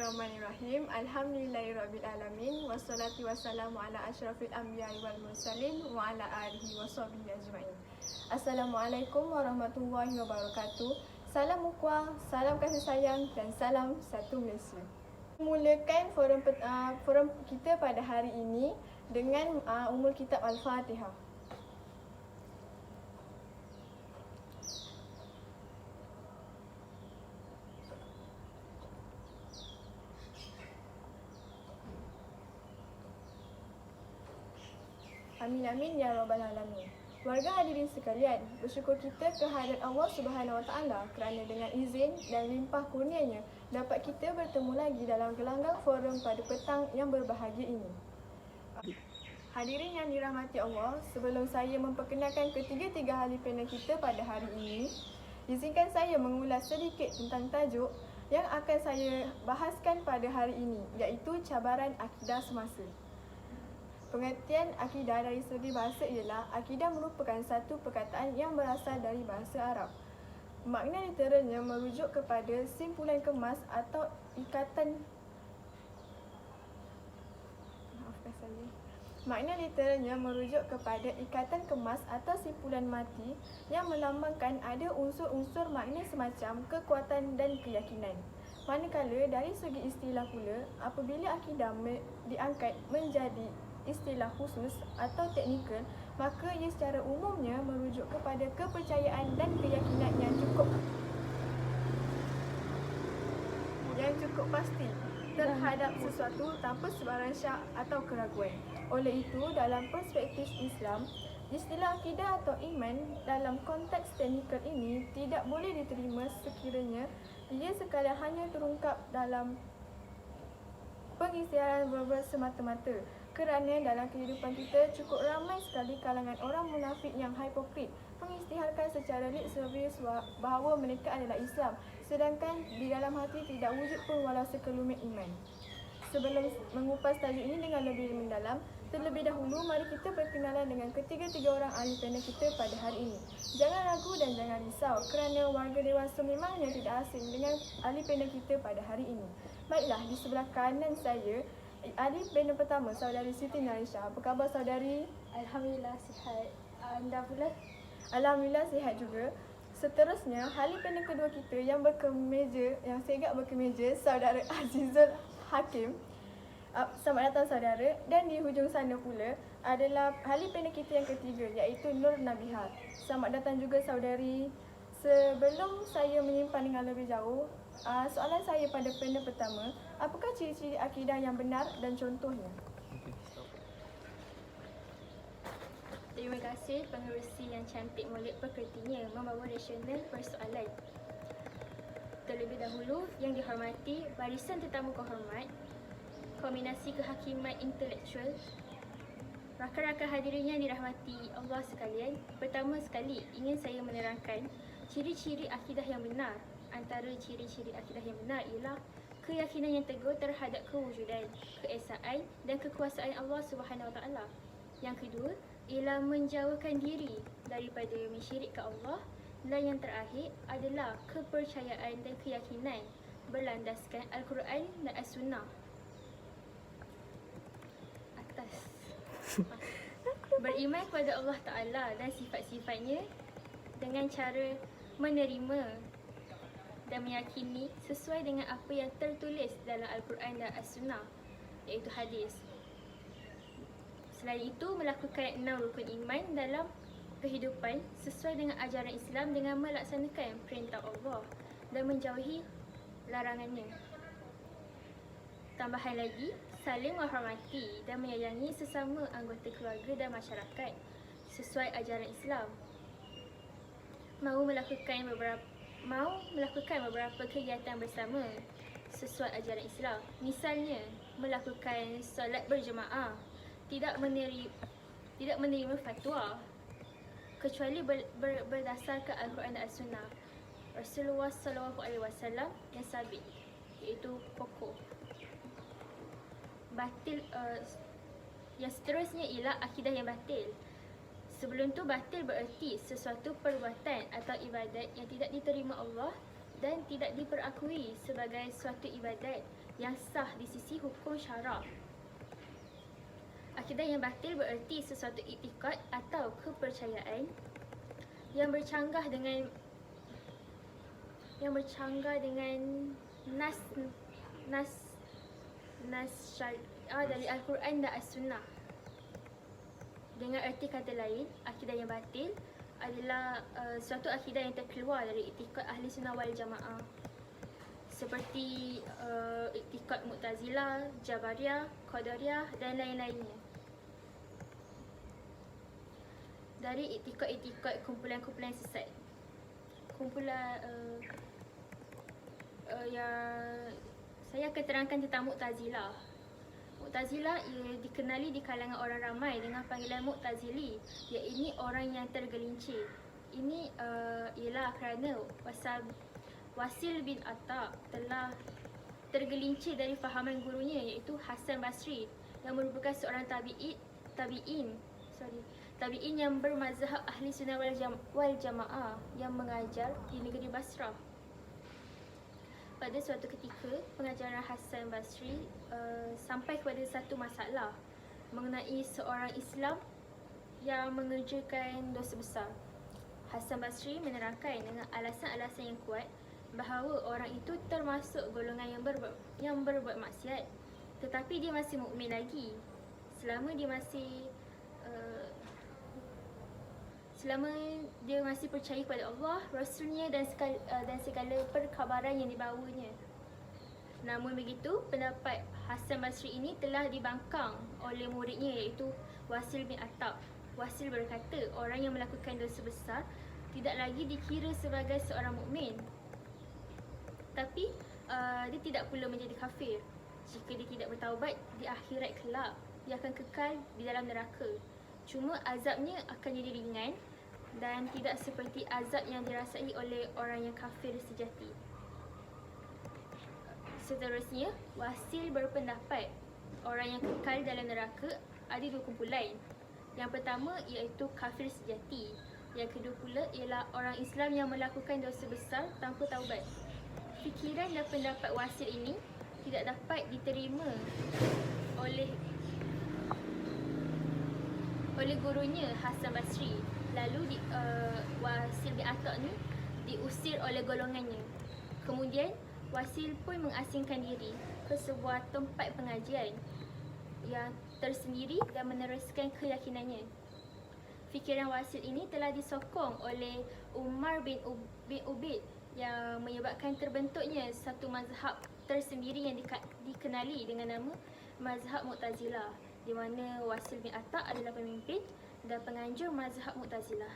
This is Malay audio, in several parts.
Bismillahirrahmanirrahim. Alhamdulillahirrabbilalamin. Wassalatu wassalamu ala asyrafil anbiya'i wal mursalin wa ala alihi wa sahbihi ajma'in. Assalamualaikum warahmatullahi wabarakatuh. Salam ukhuwah, salam kasih sayang dan salam satu Malaysia. Mulakan forum kita pada hari ini dengan Ummul Kitab Al-Fatihah. Amin amin ya rabbal alamin. Warga hadirin sekalian, bersyukur kita kehadirat Allah Subhanahu Wa Taala kerana dengan izin dan limpah kurnianya dapat kita bertemu lagi dalam gelanggang forum pada petang yang berbahagia ini. Hadirin yang dirahmati Allah, sebelum saya memperkenalkan ketiga-tiga ahli panel kita pada hari ini, izinkan saya mengulas sedikit tentang tajuk yang akan saya bahaskan pada hari ini, iaitu cabaran akidah semasa. Pengertian akidah dari segi bahasa ialah akidah merupakan satu perkataan yang berasal dari bahasa Arab. Makna literalnya merujuk kepada simpulan kemas atau ikatan Makna literalnya merujuk kepada ikatan kemas atau simpulan mati yang melambangkan ada unsur-unsur makna semacam kekuatan dan keyakinan. Manakala dari segi istilah pula, apabila akidah diangkat menjadi istilah khusus atau teknikal, maka ia secara umumnya merujuk kepada kepercayaan dan keyakinan yang cukup pasti terhadap sesuatu tanpa sebarang syak atau keraguan. Oleh itu, dalam perspektif Islam, istilah akidah atau iman dalam konteks teknikal ini tidak boleh diterima sekiranya ia sekadar hanya terungkap dalam pengisytiharan verbal semata-mata. Kerana dalam kehidupan kita cukup ramai sekali kalangan orang munafik yang hipokrit mengisytiharkan secara lip service bahawa mereka adalah Islam, sedangkan di dalam hati tidak wujud pun walau sekelumit iman. Sebelum mengupas tajuk ini dengan lebih mendalam, terlebih dahulu mari kita berkenalan dengan ketiga-tiga orang ahli panel kita pada hari ini. Jangan ragu dan jangan risau kerana warga dewasa memangnya tidak asing dengan ahli panel kita pada hari ini. Baiklah, di sebelah kanan saya ahli panel pertama, Saudari Siti Narisha. Apa khabar saudari? Alhamdulillah sihat. Anda pula? Alhamdulillah sihat juga. Seterusnya, ahli panel kedua kita yang segak berkemeja, Saudara Azizul Hakim. Selamat datang saudara. Dan di hujung sana pula adalah ahli panel kita yang ketiga, iaitu Nur Nabihah. Selamat datang juga saudari. Sebelum saya menyimpan dengan lebih jauh, soalan saya pada panel pertama, apakah ciri-ciri akidah yang benar dan contohnya? Terima kasih pengerusi yang cantik molek pekertinya membawa rasional persoalan. Terlebih dahulu, yang dihormati barisan tetamu kehormat, kombinasi kehakiman intelektual, rakan-rakan hadirin yang dirahmati Allah sekalian. Pertama sekali, ingin saya menerangkan ciri-ciri akidah yang benar. Antara ciri-ciri akidah yang benar ialah keyakinan yang teguh terhadap kewujudan, keesaan dan kekuasaan Allah Subhanahu Wa Taala. Yang kedua ialah menjauhkan diri daripada mensyirik ke Allah. Dan yang terakhir adalah kepercayaan dan keyakinan berlandaskan Al-Quran dan As-Sunnah. Atas. Beriman kepada Allah Ta'ala dan sifat-sifatnya dengan cara menerima dan meyakini sesuai dengan apa yang tertulis dalam Al-Quran dan As-Sunnah, iaitu hadis. Selain itu, melakukan 6 rukun iman dalam kehidupan sesuai dengan ajaran Islam dengan melaksanakan perintah Allah dan menjauhi larangannya. Tambahan lagi, saling menghormati dan menyayangi sesama anggota keluarga dan masyarakat sesuai ajaran Islam. Mahu melakukan beberapa kegiatan bersama sesuai ajaran Islam. Misalnya, melakukan solat berjemaah, tidak menerima fatwa kecuali berdasarkan Al-Quran dan As-Sunnah Rasulullah SAW yang sabit, iaitu pokok. Batil, yang seterusnya ialah akidah yang batil. Sebelum tu, batil bererti sesuatu perbuatan atau ibadat yang tidak diterima Allah dan tidak diperakui sebagai suatu ibadat yang sah di sisi hukum syarak. Akidah yang batil bererti sesuatu iktikad atau kepercayaan yang bercanggah dengan nas syariah dari Al-Quran dan As-Sunnah. Dengan erti kata lain, akidah yang batil adalah suatu akidah yang terkeluar dari iktikad Ahli Sunnah wal Jamaah, seperti iktikad Mu'tazilah, Jabariyah, Qadariyah dan lain-lainnya. Dari iktikad-iktikad kumpulan-kumpulan sesat. Saya akan terangkan tentang Mu'tazilah. Mu'tazilah ia dikenali di kalangan orang ramai dengan panggilan Mu'tazili, iaitu orang yang tergelincir. Ini ialah kerana Wasil bin Atta telah tergelincir dari fahaman gurunya, iaitu Hasan Basri, yang merupakan seorang tabi'in yang bermazhab Ahli Sunnah wal Jamaah yang mengajar di negeri Basrah. Pada suatu ketika, pengajaran Hasan Basri sampai kepada satu masalah mengenai seorang Islam yang mengerjakan dosa besar. Hasan Basri menerangkan dengan alasan-alasan yang kuat bahawa orang itu termasuk golongan yang berbuat maksiat, tetapi dia masih mukmin lagi selama dia masih percaya kepada Allah, Rasulnya dan segala perkabaran yang dibawanya. Namun begitu, pendapat Hasan Basri ini telah dibangkang oleh muridnya, iaitu Wasil bin Attab. Wasil berkata, orang yang melakukan dosa besar tidak lagi dikira sebagai seorang mukmin, tapi dia tidak pula menjadi kafir. Jika dia tidak bertaubat di akhirat kelak, dia akan kekal di dalam neraka. Cuma azabnya akan jadi ringan dan tidak seperti azab yang dirasai oleh orang yang kafir sejati. Seterusnya, Wasil berpendapat orang yang kekal dalam neraka ada dua kumpulan. Yang pertama iaitu kafir sejati. Yang kedua pula ialah orang Islam yang melakukan dosa besar tanpa taubat. Fikiran dan pendapat Wasil ini tidak dapat diterima oleh gurunya Hasan Basri. Lalu Wasil bin Attab ni diusir oleh golongannya. Kemudian Wasil pun mengasingkan diri ke sebuah tempat pengajian yang tersendiri dan meneruskan keyakinannya. Fikiran Wasil ini telah disokong oleh Umar bin Ubaid yang menyebabkan terbentuknya satu mazhab tersendiri yang dikenali dengan nama mazhab Mu'tazilah, di mana Wasil bin Attab adalah pemimpin dan penganjur mazhab Mu'tazilah.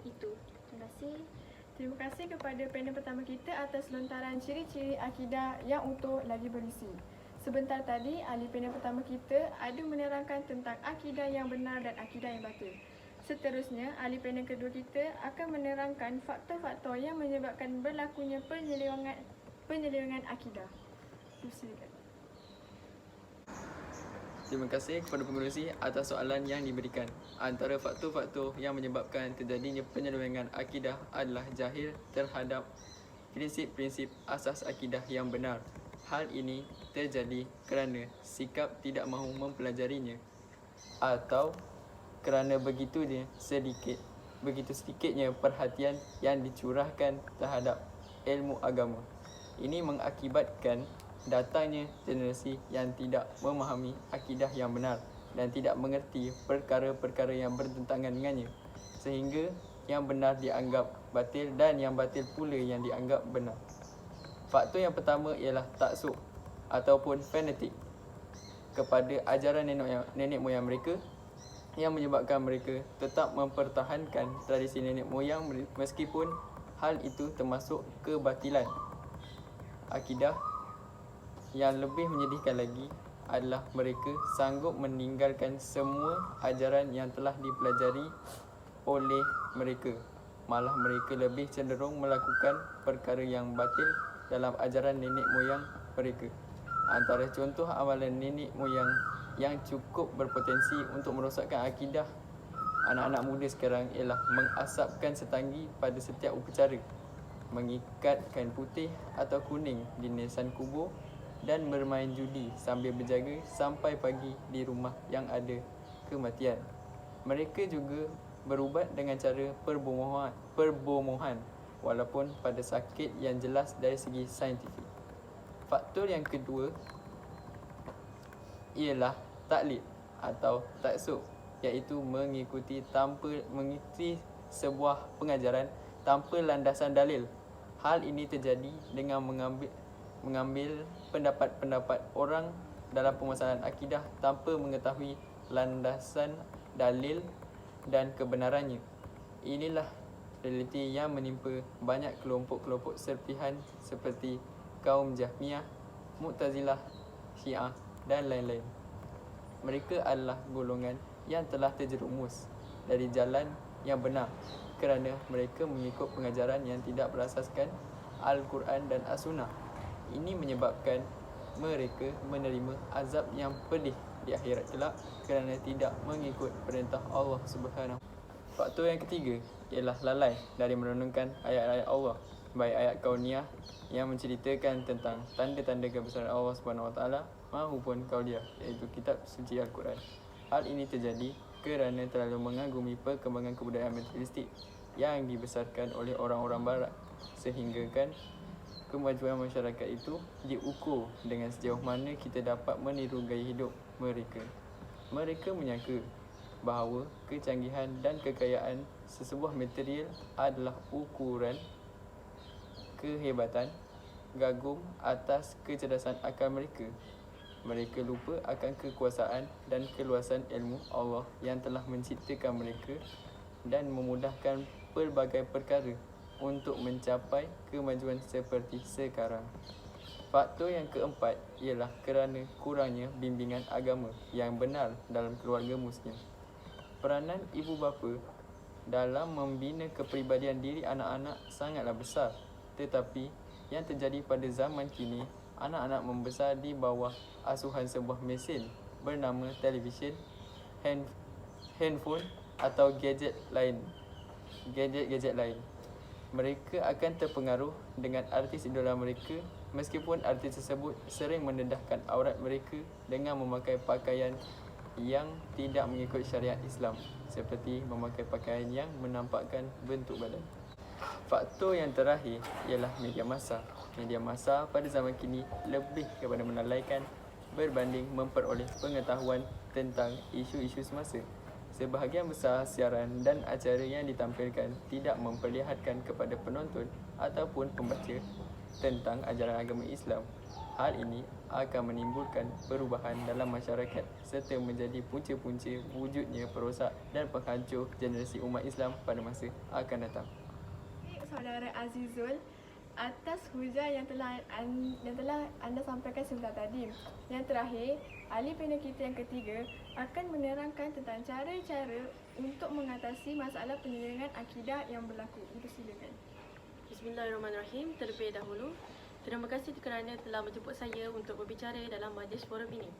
Itu. Terima kasih. Terima kasih kepada panel pertama kita atas lontaran ciri-ciri akidah yang utuh lagi berisi. Sebentar tadi, ahli panel pertama kita ada menerangkan tentang akidah yang benar dan akidah yang batil. Seterusnya, ahli panel kedua kita akan menerangkan faktor-faktor yang menyebabkan berlakunya penyelewengan akidah. Silakan. Terima kasih kepada pengerusi atas soalan yang diberikan. Antara faktor-faktor yang menyebabkan terjadinya penyelewengan akidah adalah jahil terhadap prinsip-prinsip asas akidah yang benar. Hal ini terjadi kerana sikap tidak mahu mempelajarinya, atau kerana begitu sedikitnya perhatian yang dicurahkan terhadap ilmu agama. Ini mengakibatkan datangnya generasi yang tidak memahami akidah yang benar dan tidak mengerti perkara-perkara yang bertentangan dengannya, sehingga yang benar dianggap batil dan yang batil pula yang dianggap benar. Faktor yang pertama ialah taksub ataupun fanatik kepada ajaran nenek moyang mereka, yang menyebabkan mereka tetap mempertahankan tradisi nenek moyang meskipun hal itu termasuk kebatilan akidah. Yang lebih menyedihkan lagi adalah mereka sanggup meninggalkan semua ajaran yang telah dipelajari oleh mereka. Malah mereka lebih cenderung melakukan perkara yang batil dalam ajaran nenek moyang mereka. Antara contoh amalan nenek moyang yang cukup berpotensi untuk merosakkan akidah anak-anak muda sekarang ialah mengasapkan setanggi pada setiap upacara. mengikat kain putih atau kuning di nisan kubur dan bermain judi sambil berjaga sampai pagi di rumah yang ada kematian. Mereka juga berubat dengan cara perbomohan walaupun pada sakit yang jelas dari segi saintifik. Faktor yang kedua ialah taklid atau taksub, iaitu mengikuti sebuah pengajaran tanpa landasan dalil. Hal ini terjadi dengan mengambil pendapat-pendapat orang dalam permasalahan akidah tanpa mengetahui landasan dalil dan kebenarannya. Inilah realiti yang menimpa banyak kelompok-kelompok serpihan seperti kaum Jahmiyah, Mu'tazilah, Syiah dan lain-lain. Mereka adalah golongan yang telah terjerumus dari jalan yang benar kerana mereka mengikut pengajaran yang tidak berasaskan Al-Quran dan As-Sunnah. Ini menyebabkan mereka menerima azab yang pedih di akhirat kelak kerana tidak mengikut perintah Allah Subhanahu. Faktor yang ketiga ialah lalai dari merenungkan ayat-ayat Allah, baik ayat kauniyah yang menceritakan tentang tanda-tanda kebesaran Allah Subhanahu Wa Taala maupun kauliyah, iaitu kitab suci Al-Quran. Hal ini terjadi kerana terlalu mengagumi perkembangan kebudayaan materialistik yang dibesarkan oleh orang-orang barat, sehingga kan kemajuan masyarakat itu diukur dengan sejauh mana kita dapat meniru gaya hidup mereka. Mereka menyangka bahawa kecanggihan dan kekayaan sesebuah material adalah ukuran kehebatan gagum atas kecerdasan akal mereka. Mereka lupa akan kekuasaan dan keluasan ilmu Allah yang telah menciptakan mereka dan memudahkan pelbagai perkara untuk mencapai kemajuan seperti sekarang. Faktor yang keempat ialah kerana kurangnya bimbingan agama yang benar dalam keluarga Muslim. Peranan ibu bapa dalam membina kepribadian diri anak-anak sangatlah besar, tetapi yang terjadi pada zaman kini, anak-anak membesar di bawah asuhan sebuah mesin bernama televisyen, handphone atau gadget lain. Mereka akan terpengaruh dengan artis idola mereka, meskipun artis tersebut sering mendedahkan aurat mereka dengan memakai pakaian yang tidak mengikut syariat Islam, seperti memakai pakaian yang menampakkan bentuk badan. Faktor yang terakhir ialah media massa. Media massa pada zaman kini lebih kepada menalaikan berbanding memperoleh pengetahuan tentang isu-isu semasa. Sebahagian besar siaran dan acara yang ditampilkan tidak memperlihatkan kepada penonton ataupun pembaca tentang ajaran agama Islam. Hal ini akan menimbulkan perubahan dalam masyarakat serta menjadi punca-punca wujudnya perosak dan penghancur generasi umat Islam pada masa akan datang. Saudara Azizul, atas hujah yang telah anda sampaikan sebentar tadi. Yang terakhir, ahli panel kita yang ketiga akan menerangkan tentang cara-cara untuk mengatasi masalah penyelewengan akidah yang berlaku. Silakan. Bismillahirrahmanirrahim. Terlebih dahulu, terima kasih kerana telah menjemput saya untuk berbicara dalam majlis forum ini.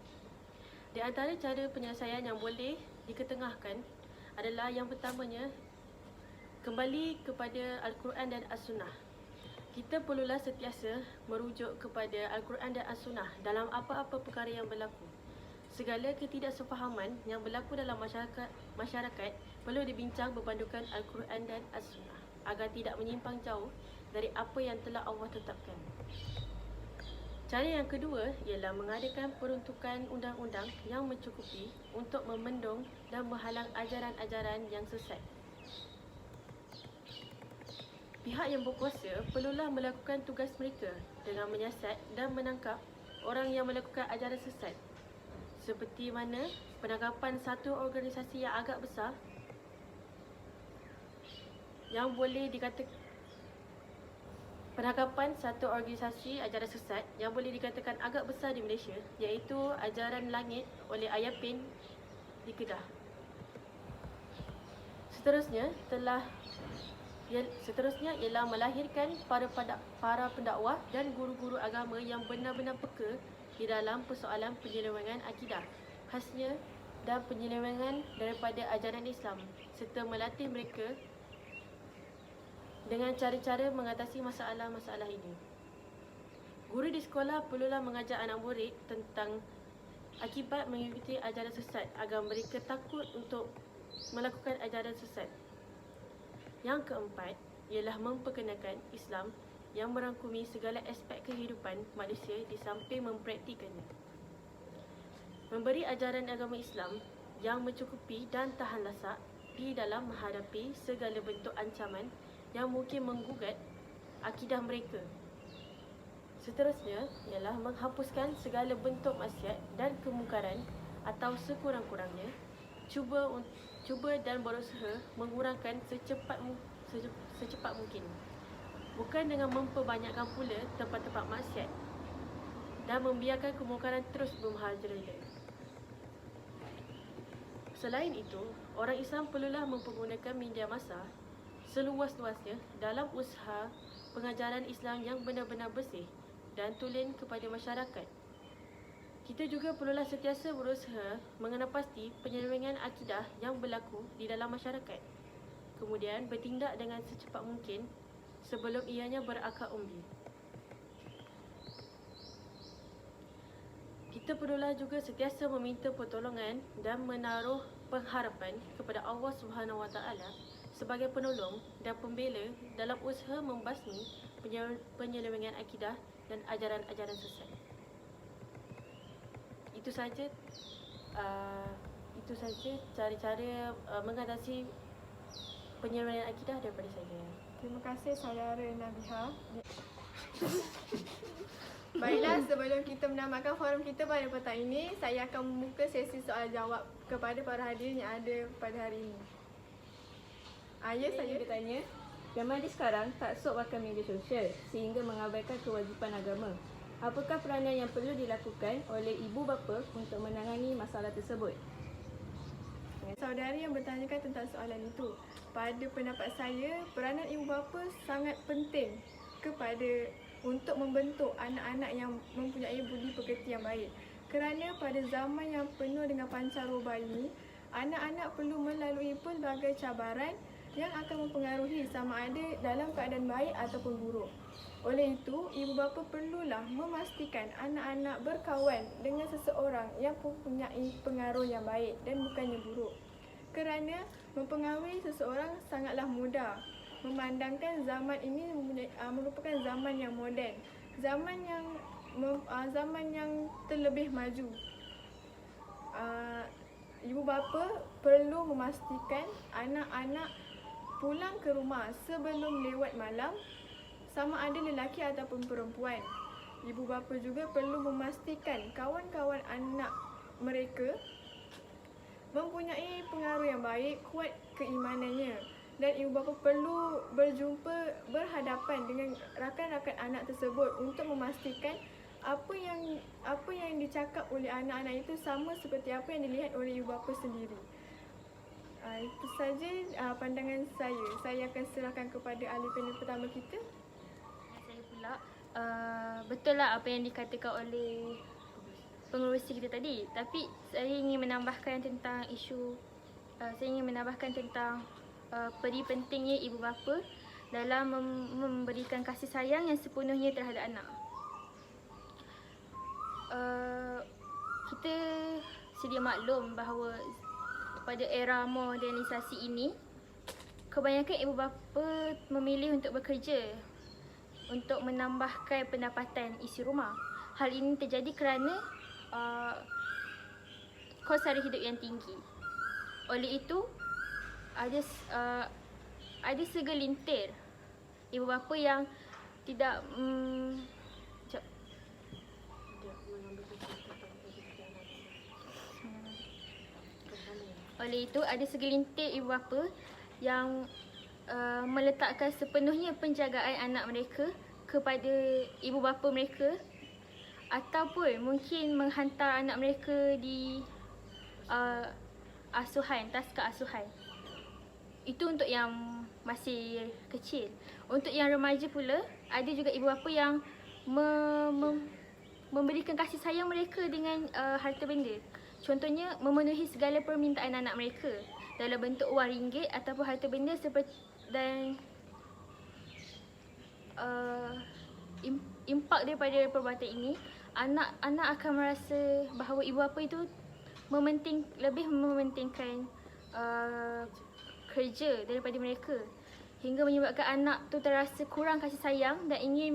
Di antara cara penyelesaian yang boleh diketengahkan adalah yang pertamanya, kembali kepada Al-Quran dan As-Sunnah. Kita perlulah sentiasa merujuk kepada Al-Quran dan As-Sunnah dalam apa-apa perkara yang berlaku. Segala ketidaksefahaman yang berlaku dalam masyarakat perlu dibincang berpandukan Al-Quran dan As-Sunnah agar tidak menyimpang jauh dari apa yang telah Allah tetapkan. Cara yang kedua ialah mengadakan peruntukan undang-undang yang mencukupi untuk memendung dan menghalang ajaran-ajaran yang sesat. Pihak yang berkuasa perlulah melakukan tugas mereka dengan menyiasat dan menangkap orang yang melakukan ajaran sesat, seperti mana penangkapan satu organisasi yang agak besar yang boleh dikatakan ajaran sesat yang boleh dikatakan agak besar di Malaysia, iaitu ajaran langit oleh Ayah Pin di Kedah. Seterusnya ialah melahirkan para pendakwah dan guru-guru agama yang benar-benar peka di dalam persoalan penyelewengan akidah, khasnya dan penyelewengan daripada ajaran Islam, serta melatih mereka dengan cara-cara mengatasi masalah-masalah ini. Guru di sekolah perlulah mengajar anak murid tentang akibat mengikuti ajaran sesat agar mereka takut untuk melakukan ajaran sesat. Yang keempat ialah memperkenalkan Islam yang merangkumi segala aspek kehidupan manusia di samping mempraktikannya. Memberi ajaran agama Islam yang mencukupi dan tahan lasak di dalam menghadapi segala bentuk ancaman yang mungkin menggugat akidah mereka. Seterusnya ialah menghapuskan segala bentuk maksiat dan kemungkaran atau sekurang-kurangnya cuba dan berusaha mengurangkan secepat mungkin. Bukan dengan memperbanyakkan pula tempat-tempat maksiat dan membiarkan kemungkaran terus bermerajalela. Selain itu, orang Islam perlulah mempergunakan media massa seluas-luasnya dalam usaha pengajaran Islam yang benar-benar bersih dan tulen kepada masyarakat. Kita juga perlulah sentiasa berusaha mengenal pasti penyelewengan akidah yang berlaku di dalam masyarakat. Kemudian bertindak dengan secepat mungkin sebelum ianya berakar umbi. Kita perlulah juga sentiasa meminta pertolongan dan menaruh pengharapan kepada Allah Subhanahu Wa Taala sebagai penolong dan pembela dalam usaha membasmi penyelewengan akidah dan ajaran-ajaran sesat. Itu saja cara-cara mengatasi penyelewengan akidah daripada saya. Terima kasih saudara Nabiha. Baiklah, sebelum kita menamatkan forum kita pada petang ini, saya akan membuka sesi soal jawab kepada para hadirin yang ada pada hari ini. Ya, saya bertanya, remaja sekarang tak sok pakai media sosial sehingga mengabaikan kewajipan agama. Apakah peranan yang perlu dilakukan oleh ibu bapa untuk menangani masalah tersebut? Saudari yang bertanyakan tentang soalan itu, pada pendapat saya, peranan ibu bapa sangat penting untuk membentuk anak-anak yang mempunyai budi pekerti yang baik. Kerana pada zaman yang penuh dengan pancaroba ini, anak-anak perlu melalui pelbagai cabaran yang akan mempengaruhi sama ada dalam keadaan baik ataupun buruk. Oleh itu, ibu bapa perlulah memastikan anak-anak berkawan dengan seseorang yang mempunyai pengaruh yang baik dan bukannya buruk. Kerana mempengaruhi seseorang sangatlah mudah, memandangkan zaman ini merupakan zaman yang moden, zaman yang terlebih maju. Ibu bapa perlu memastikan anak-anak pulang ke rumah sebelum lewat malam, sama ada lelaki ataupun perempuan. Ibu bapa juga perlu memastikan kawan-kawan anak mereka mempunyai pengaruh yang baik, kuat keimanannya. Dan ibu bapa perlu berhadapan dengan rakan-rakan anak tersebut untuk memastikan apa yang dicakap oleh anak-anak itu sama seperti apa yang dilihat oleh ibu bapa sendiri. Itu saja pandangan saya. Saya akan serahkan kepada ahli panel pertama kita. Saya pula, betul lah apa yang dikatakan oleh pengerusi kita tadi. Tapi saya ingin menambahkan tentang peri pentingnya ibu bapa dalam memberikan kasih sayang yang sepenuhnya terhadap anak. Kita sedia maklum bahawa pada era modernisasi ini, kebanyakan ibu bapa memilih untuk bekerja untuk menambahkan pendapatan isi rumah. Hal ini terjadi kerana kos sara hidup yang tinggi. Oleh itu, ada segelintir ibu bapa yang tidak Oleh itu, ada segelintir ibu bapa yang meletakkan sepenuhnya penjagaan anak mereka kepada ibu bapa mereka, ataupun mungkin menghantar anak mereka di taska asuhan. Itu untuk yang masih kecil. Untuk yang remaja pula, ada juga ibu bapa yang memberikan kasih sayang mereka dengan harta benda. Contohnya, memenuhi segala permintaan anak mereka dalam bentuk wang ringgit ataupun harta benda impak daripada perbuatan ini, anak akan merasa bahawa ibu bapa itu lebih mementingkan kerja daripada mereka, hingga menyebabkan anak tu terasa kurang kasih sayang dan ingin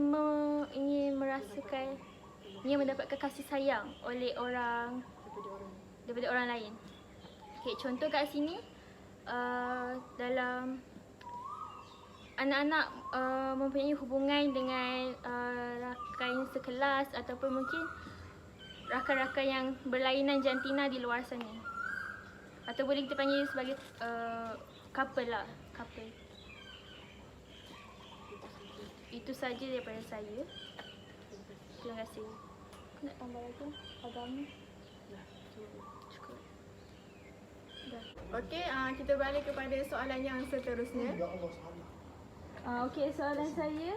mendapatkan kasih sayang oleh daripada orang lain. Okay, contoh kat sini, dalam anak-anak mempunyai hubungan dengan rakan sekelas ataupun mungkin rakan-rakan yang berlainan jantina di luar sana, atau boleh kita panggil sebagai couple lah, couple. Itu saja daripada saya. Terima kasih. Nak tambah lagi agama? Cukup. Dah. Okey, kita balik kepada soalan yang seterusnya. Okey, soalan saya,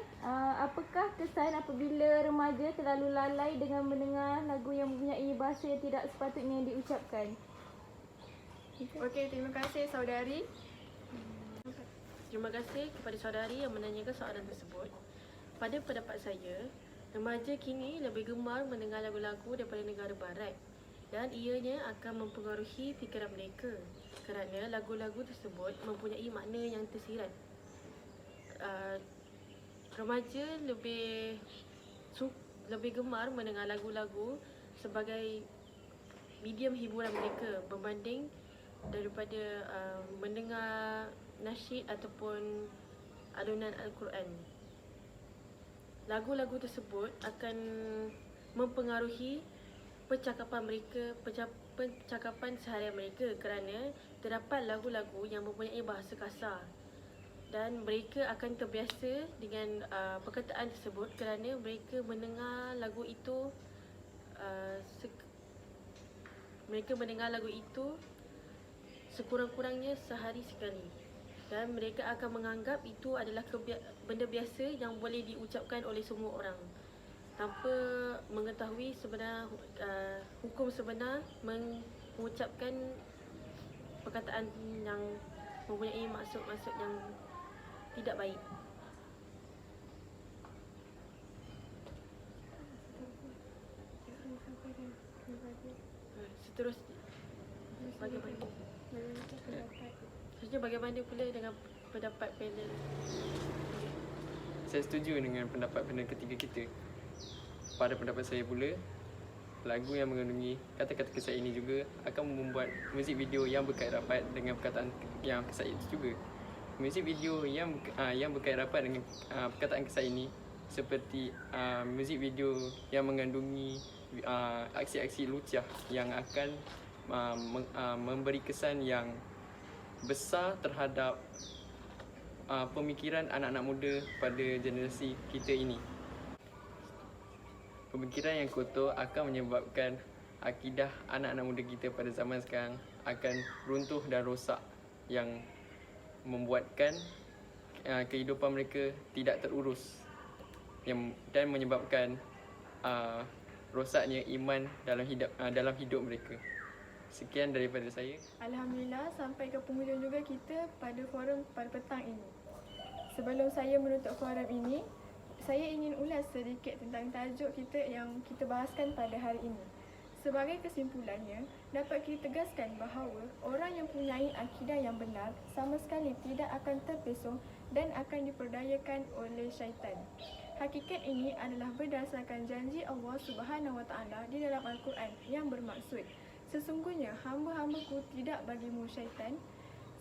apakah kesan apabila remaja terlalu lalai dengan mendengar lagu yang mempunyai bahasa yang tidak sepatutnya diucapkan? Okey, terima kasih saudari. Terima kasih kepada saudari yang menanyakan soalan tersebut. Pada pendapat saya, remaja kini lebih gemar mendengar lagu-lagu daripada negara barat, dan ianya akan mempengaruhi fikiran mereka kerana lagu-lagu tersebut mempunyai makna yang tersirat. Remaja lebih gemar mendengar lagu-lagu sebagai medium hiburan mereka berbanding daripada mendengar nasyid ataupun alunan Al-Quran. Lagu-lagu tersebut akan mempengaruhi percakapan mereka, percakapan seharian mereka kerana terdapat lagu-lagu yang mempunyai bahasa kasar, dan mereka akan terbiasa dengan perkataan tersebut kerana mereka mendengar lagu itu sekurang-kurangnya sehari sekali, dan mereka akan menganggap itu adalah benda biasa yang boleh diucapkan oleh semua orang tanpa mengetahui hukum sebenar mengucapkan perkataan yang mempunyai maksud-maksud yang tidak baik. Seterusnya, bagaimana pula dengan pendapat panel? Saya setuju dengan pendapat panel ketiga kita. Pada pendapat saya pula, lagu yang mengandungi kata-kata kisah ini juga akan membuat muzik video yang berkait rapat dengan perkataan yang kisah itu juga. Muzik video yang berkait rapat dengan perkataan kisah ini seperti muzik video yang mengandungi aksi-aksi lucah yang akan memberi kesan yang besar terhadap pemikiran anak-anak muda pada generasi kita ini. Pemikiran yang kotor akan menyebabkan akidah anak-anak muda kita pada zaman sekarang akan runtuh dan rosak, yang membuatkan kehidupan mereka tidak terurus dan menyebabkan rosaknya iman dalam hidup mereka. Sekian daripada saya. Alhamdulillah, sampai ke penghujung juga kita pada forum pada petang ini. Sebelum saya menutup forum ini, saya ingin ulas sedikit tentang tajuk kita yang kita bahaskan pada hari ini. Sebagai kesimpulannya, dapat kita tegaskan bahawa orang yang mempunyai akidah yang benar sama sekali tidak akan terpesong dan akan diperdayakan oleh syaitan. Hakikat ini adalah berdasarkan janji Allah Subhanahu Wa Taala di dalam Al-Quran yang bermaksud, sesungguhnya hamba-hambaku tidak bagimu syaitan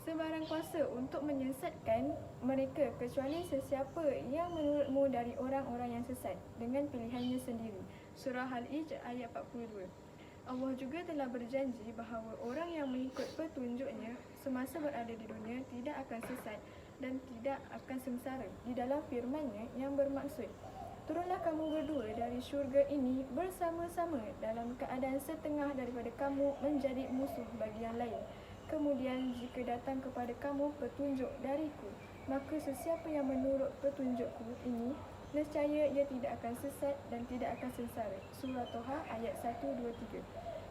sebarang kuasa untuk menyesatkan mereka kecuali sesiapa yang menurutmu dari orang-orang yang sesat dengan pilihannya sendiri. Surah Al-Hijr ayat 42. Allah juga telah berjanji bahawa orang yang mengikut petunjuknya semasa berada di dunia tidak akan sesat dan tidak akan sengsara di dalam firman-Nya yang bermaksud, turunlah kamu berdua dari syurga ini bersama-sama dalam keadaan setengah daripada kamu menjadi musuh bagi yang lain. Kemudian jika datang kepada kamu petunjuk dariku, maka sesiapa yang menurut petunjukku ini, nescaya ia tidak akan sesat dan tidak akan sengsara. Surah Toha ayat 1, 2, 3.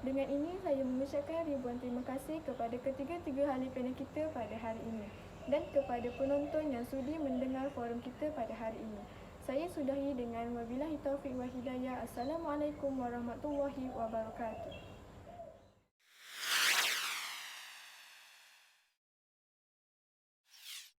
Dengan ini saya mengucapkan ribuan terima kasih kepada ketiga-tiga ahli panel kita pada hari ini dan kepada penonton yang sudi mendengar forum kita pada hari ini. Saya sudahi dengan wabillahi taufiq wa hidayah. Assalamualaikum warahmatullahi wabarakatuh.